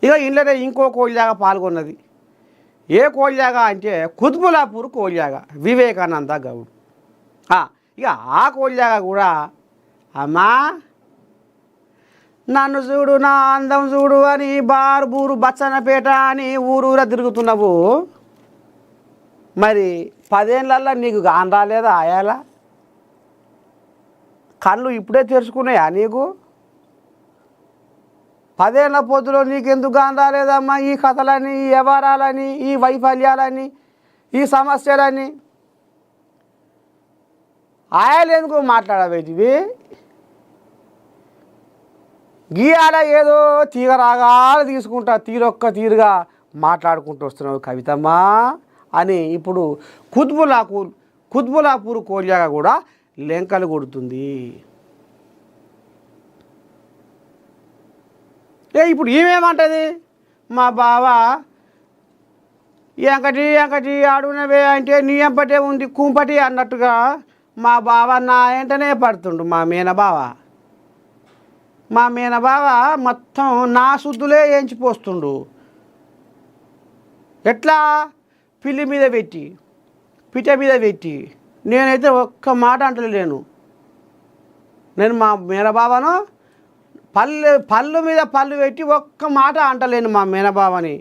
ఇక ఇంట్లోనే ఇంకో కోళ్ళాగా పాల్గొన్నది. ఏ కోళ్ళాగా అంటే కుత్బులాపూర్ కోళ్ళాగా వివేకానంద గౌడ్. ఇక ఆ కోళ్ళాగా కూడా అమ్మా నన్ను చూడు నా అందం చూడు అని బార్బూరు బచ్చన్నపేట అని ఊరూరా తిరుగుతున్నావు, మరి 10 ఏళ్ళల్లో నీకు గాని రాలేదా ఆయాల? కళ్ళు ఇప్పుడే తెరుచుకున్నాయా నీకు? 10 ఏళ్ళ పొద్దులో నీకెందుకు గాని రాలేదమ్మా? ఈ కథలని, ఈ వ్యవహారాలని, ఈ వైఫల్యాలని, ఈ సమస్యలని ఆయాలు ఎందుకు మాట్లాడబెట్టివి? గీయాల ఏదో తీగరాగాలు తీసుకుంటా తీరొక్క తీరుగా మాట్లాడుకుంటూ వస్తున్నావు కవితమ్మా అని ఇప్పుడు కుత్బులాపూర్ కోళ్ళాగా కూడా లెంకలు కొడుతుంది. ఇప్పుడు ఈమెమంటది, మా బావ ఎంకటి ఆడునవే అంటే నీ ఎంపటే ఉంది కుంపటి అన్నట్టుగా మా బావ నా వెంటనే పడుతుండు. మా మేనబావ మొత్తం నా శుద్ధులే ఎంచిపోస్తుండు. ఎట్లా? పిల్లి మీద పెట్టి పిట మీద పెట్టి. నేనైతే ఒక్క మాట అంటలేను. నేను మా మేనబావను పళ్ళు మీద పళ్ళు పెట్టి ఒక్క మాట అంటలేను మా మేనబావని.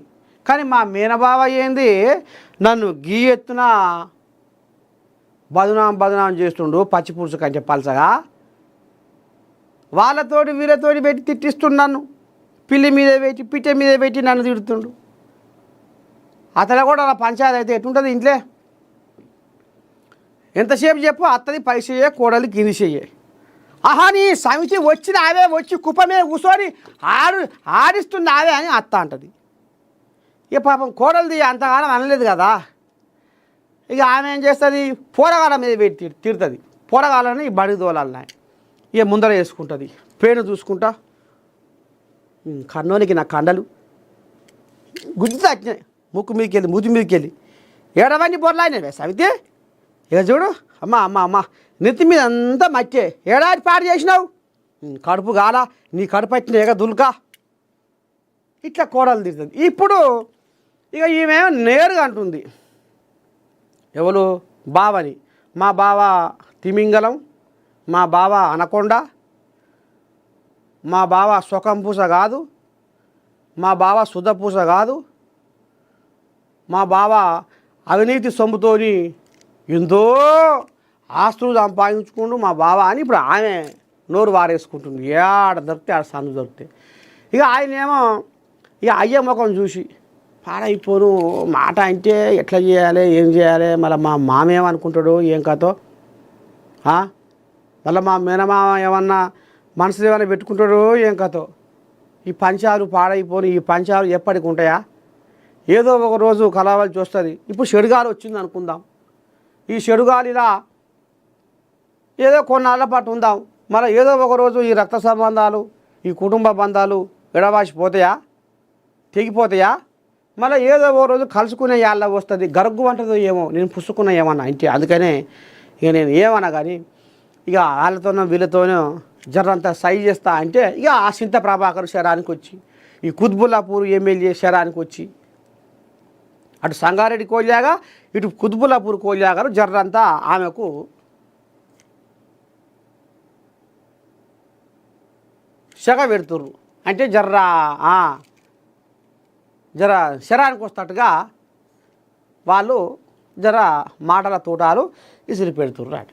కానీ మా మేనబావ ఏంది నన్ను గీ ఎత్తున బదునాం చేస్తుండు, పచ్చిపురుసు కంటే పలసగా. వాళ్ళతోటి వీళ్ళతోటి పెట్టి తిట్టిస్తున్నాను. పిల్లి మీద పెట్టి పిట్ట మీద పెట్టి నన్ను తిడుతుండు. అతను కూడా అలా పంచాయతీ అయితే ఎటుంటుంది ఇంట్లో? ఎంతసేపు చెప్పు, అత్తది పై చెయ్యే కోడలు కింది చెయ్యే. నీ సమితి వచ్చిన ఆవే వచ్చి కుప్ప మీద కూర్చొని ఆడిస్తుంది ఆవే అని అత్త అంటది. ఇక పాపం కోడలిది అంతగానం అనలేదు కదా. ఇక ఆమె ఏం చేస్తుంది, పోరగాళ్ళ మీద పెట్టి తిడుతుంది. పోరగాళ్ళని బడికి తోలాలని ఇక ముందర వేసుకుంటుంది. పేను చూసుకుంటా కన్నోనికి నా కండలు గుజ్జు తచ్చినాయి ముక్కు మీదకి వెళ్ళి ముద్దు మీదకి వెళ్ళి ఏడవన్నీ బొర్లాయినవే సవితే. ఇక చూడు అమ్మ నెత్తి మీద అంతా మట్టే ఏడాది పాడు చేసినావు. కడుపు గాల నీ కడుపు వచ్చిన ఏక దుల్కా ఇట్లా కోడలు తిడుతుంది. ఇప్పుడు ఇక ఈమె నేరుగా అంటుంది ఎవరు బావని. మా బావ తిమింగలం, మా బావ అనకొండ, మా బావ సుఖంపూస కాదు, మా బావ సుధపూస కాదు, మా బావ అవినీతి సొమ్ముతోని ఎంతో ఆస్తులు సంపాదించుకుంటూ మా బావ అని ఇప్పుడు ఆమె నోరు వారేసుకుంటుంది. ఏడ దొరికితే ఆడ సన్ను దొరికితే. ఇక ఆయనేమో ఇక అయ్య ముఖం చూసి పాడైపోను మాట అంటే ఎట్లా చేయాలి ఏం చేయాలి, మళ్ళీ మా మామేమనుకుంటాడు ఏం కథో, మళ్ళీ మా మేనమామ ఏమన్నా మనసులో ఏమైనా పెట్టుకుంటాడో ఏం కథో. ఈ పంచాలు పాడైపోను, ఈ పంచాలు ఎప్పటికి ఉంటాయా? ఏదో ఒక రోజు కలవాల్సి వస్తుంది. ఇప్పుడు చెడుగాలి వచ్చింది అనుకుందాం. ఈ చెడుగాలిలా ఏదో కొన్నాళ్ళ పాటు ఉందాం. మళ్ళీ ఏదో ఒక రోజు ఈ రక్త సంబంధాలు, ఈ కుటుంబ బంధాలు ఎడవాసిపోతాయా, తెగిపోతాయా? మళ్ళీ ఏదో ఒక రోజు కలుసుకునే యాళ్ళ వస్తుంది. గరగ్గు అంటదో ఏమో, నేను పుసుకున్నా ఏమన్నా ఇంటి. అందుకనే ఇక నేను ఏమన్నా కానీ ఇక వాళ్ళతోనో వీళ్ళతోనో జర్రంతా సైజ్ చేస్తా అంటే ఇక ఆ సింత ప్రభాకర్ శరానికి వచ్చి, ఈ కుత్బుల్లాపూర్ ఎమ్మెల్యే శరానికి వచ్చి, అటు సంగారెడ్డి కోళ్ళాగా ఇటు కుత్బుల్లాపూర్ కోళ్ళాగారు జర్రంతా ఆమెకు సెగ పెడుతుర్రు. అంటే జర శరానికి వస్తట్టుగా వాళ్ళు జర మాటల తోటాలు ఇసిరి పెడుతుర్రు అట.